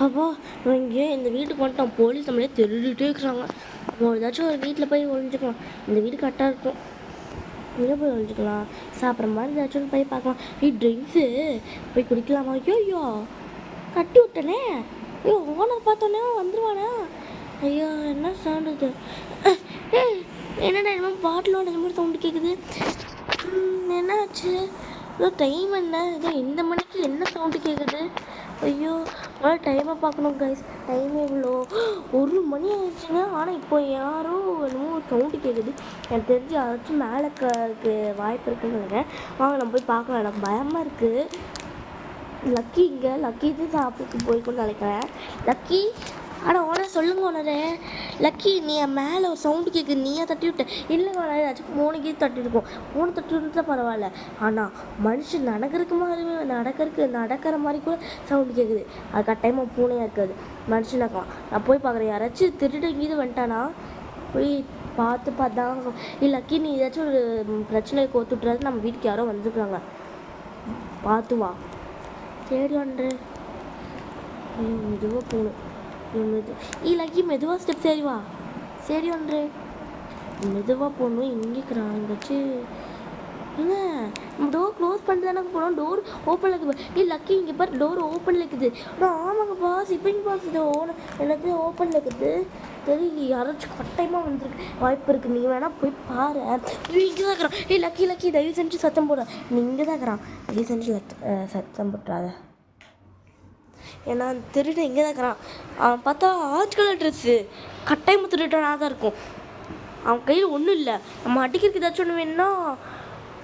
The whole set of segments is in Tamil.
அப்பா இங்கே இந்த வீட்டுக்கு வந்துட்டோம். போலீஸ் நம்மளே திருடிட்டே இருக்கிறாங்க. ஏதாச்சும் ஒரு வீட்டில் போய் ஒழிஞ்சுக்கலாம். இந்த வீடு கரெக்டாக இருக்கும். இங்கே போய் ஒழிஞ்சுக்கலாம். சாப்பிட்ற மாதிரி ஏதாச்சும் போய் பார்க்கலாம். ட்ரிங்க்ஸு போய் குடிக்கலாமா? ஐயோ கட்டி விட்டனே. ஐயோ ஓனர் பார்த்தோன்னே வந்துடுவானா? ஐயோ என்ன சவுண்ட் இது? என்னடா என்ன பாட்டிலோட இந்த மாதிரி சவுண்டு கேட்குது. என்னாச்சு? ஏதோ டைம் என்ன? இதோ இந்த மணிக்கு என்ன சவுண்டு கேட்குது? ஐயோ ஆனால் டைமை பார்க்கணும் கைஸ். டைம் எவ்வளோ? 1 மணி ஆயிடுச்சுங்க. ஆனால் இப்போ யாரோ என்னமோ ஒரு சவுண்டு கேட்குது. எனக்கு தெரிஞ்சு யாராச்சும் மேலே வாய்ப்பு இருக்குன்னு நினைக்கிறேன். வாங்க நம்ம போய் பார்க்கலாம். எனக்கு பயமாக இருக்குது. லக்கி இங்கே லக்கி இது சாப்பிட்டு போய்க்கொண்டு நினைக்கிறேன். லக்கி ஓனர் சொல்லுங்க ஓனரே. லக்கி நீ மேலே ஒரு சவுண்டு கேட்குது, நீயே தட்டி விட்ட? இல்லை ஓனர் ஏதாச்சும் 3 கீழே தட்டிருக்கோம். 3 தட்டி விட்டுட்டா பரவாயில்ல. ஆனால் மனுஷன் நடக்கிற மாதிரி கூட சவுண்டு கேட்குது. அது கட்டாயமாக பூனையாக இருக்காது, மனுஷனாக்கலாம். நான் போய் பார்க்குறேன். யாராச்சும் திருட்டு இங்கேயும் வந்துட்டானா போய் பார்த்துதான். லக்கி நீ ஏதாச்சும் ஒரு பிரச்சனையை கோத்துட்றாது. நம்ம வீட்டுக்கு யாரோ வந்துருக்குறாங்க, பார்த்து வா. சரி ஒன்று மெதுவாக போகணும். லக்கி மெதுவாக ஸ்டெப் சரி வா. சரி ஒன்று மெதுவாக போகணும். எங்கேக்கிறான் எங்காச்சும்? என்ன நம்ம டோர் க்ளோஸ் பண்ணிட்டு தானே போனோம். டோர் ஓப்பனில் இருக்குது. லக்கி இங்கே பாரு, டோர் ஓப்பனில் இருக்குது. ஆமாங்க பாஸ், இப்போங்க பாஸ் இது என்னது ஓப்பனில் இருக்குது. தெரியல, யாராச்சும் கட்டாயமாக வந்துருக்கு வாய்ப்பு இருக்குது. நீங்கள் வேணால் போய் பாரு. இங்கே தான் இருக்கிறான். லக்கி தயவு செஞ்சு சத்தம் போட. நீ இங்கே தான் இருக்கிறான். தயவு செஞ்சு சத்தம் போட்டுறாத. ஏன்னா திருட்டு இங்கே தான் இருக்கிறான். அவன் பார்த்தா ஆரஞ்சு கலர் ட்ரெஸ்ஸு. கட்டாயமாக திருட்டானாக தான் இருக்கும். அவன் கையில் ஒன்றும் இல்லை. நம்ம அடிக்கிறதுக்கு ஏதாச்சும் ஒன்று வேணும்னா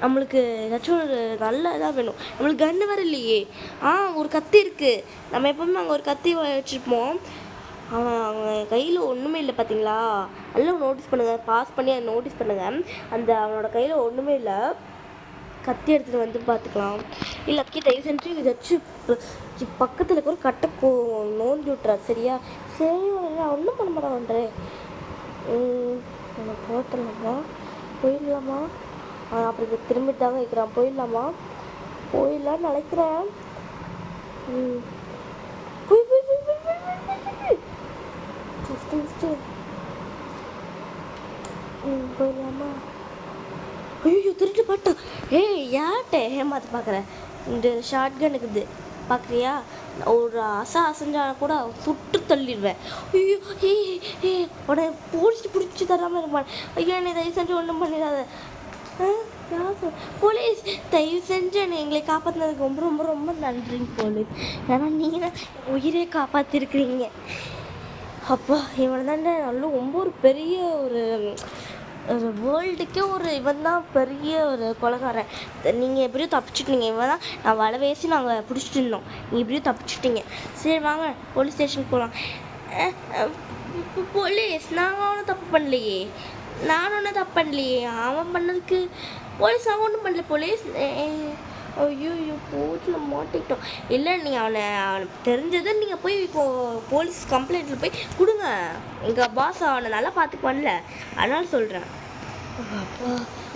நம்மளுக்கு ஏதாச்சும் ஒரு நல்ல இதாக வேணும். நம்மளுக்கு கன்று வேறு இல்லையே. ஒரு கத்தி இருக்குது. நம்ம எப்போவுமே அங்கே ஒரு கத்தி வச்சுருப்போம். அவன் கையில் ஒன்றுமே இல்லை பார்த்தீங்களா? எல்லாம் நோட்டீஸ் பண்ணுங்கள், பாஸ் பண்ணி அதை நோட்டீஸ் பண்ணுங்கள். அவனோட கையில் ஒன்றுமே இல்லை. கத்தி எடுத்துகிட்டு வந்து பார்த்துக்கலாம். லக்கி தயவு செஞ்சு ஏதாச்சும் பக்கத்தில் இருக்கிற கட்டை நோண்டி விட்டுறாரு சரியா? சரி ஒன்றும் பண்ண மாட்டான்றே. நம்ம போட்டலாமா? போயிடலாமா? அப்படி திரும்பிட்டு தாங்க வைக்கிறான். போயிடலான்னு நினைக்கிறேன். போயிடலாமா? ஐயோ திருட்டு பாட்டா. யார்கிட்ட ஏமாத்த பார்க்குறேன்? இந்த ஷார்ட் கன் இருக்குது பார்க்குறியா? ஒரு அசைஞ்சாலும் கூட சுட்டு தள்ளிடுவேன். ஐயோ உடனே பிடிச்சி தராமல் இருப்பான். ஐயோ என்னை தயவு செஞ்சு ஒன்றும் பண்ணிடாத. போலீஸ் தயவு செஞ்சு என்னை எங்களை காப்பாற்றினதுக்கு ரொம்ப ரொம்ப ரொம்ப நன்றிங்க போலீஸ். ஏன்னா நீங்கள் தான் உயிரே காப்பாற்றிருக்கிறீங்க. அப்பா இவன் தான் நல்ல ரொம்ப ஒரு பெரிய ஒரு வேர்ல்டுக்கே இவன் தான் பெரிய ஒரு கொலைகாரன். நீங்கள் எப்படியும் தப்பிச்சுட்டீங்க. இவன் தான் நான் வலை வேசி நாங்கள் பிடிச்சிட்டு இருந்தோம். நீங்கள் எப்படியும் தப்பிச்சுட்டீங்க. சரி வாங்க போலீஸ் ஸ்டேஷனுக்கு போகலாம். போலீஸ் நாங்கள் ஒன்றும் தப்பு பண்ணலையே. அவன் பண்ணதுக்கு போலீஸ் நாங்கள் ஒன்றும் பண்ணல. போலீஸ் ஐயோ போலீஸில் மாட்டிக்கிட்டோம். இல்லை நீங்கள் அவனுக்கு தெரிஞ்சதை நீங்கள் போய் போலீஸ் கம்ப்ளைண்ட்டில் போய் கொடுங்க. எங்கள் பாஸ் அவனை நல்லா பார்த்துக்குவான்ல, அதனால சொல்கிறேன். அப்பா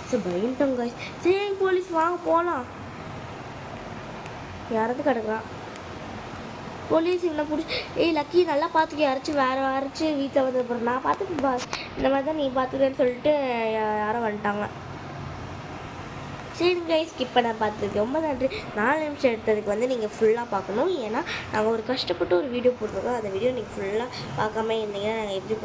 சரி பயந்துட்டோங்க. சரி போலீஸ் வாங்க போகலாம். யாராவது கிடக்குறான். போலீஸ் இவனை பிடிச்சி லக்கி நல்லா பார்த்துக்க. யாராச்சும் வீட்டில் வந்து போகிறேன் நான் பார்த்துக்க பாஸ். இந்த மாதிரி தான் நீ பார்த்துக்கிறேன்னு சொல்லிட்டு யாரோ வந்துட்டாங்க. சரி கைஸ் ஸ்கிப் பண்ண பார்த்துருக்கு ரொம்ப நன்றி. 4 நிமிஷம் எடுத்ததுக்கு நீங்கள் ஃபுல்லாக பார்க்கணும். ஏன்னா நாங்கள் ஒரு கஷ்டப்பட்டு ஒரு வீடியோ போட்டிருக்கோம். அந்த வீடியோ நீங்கள் ஃபுல்லாக பார்க்காம இருந்தீங்கன்னா நாங்கள் எப்படி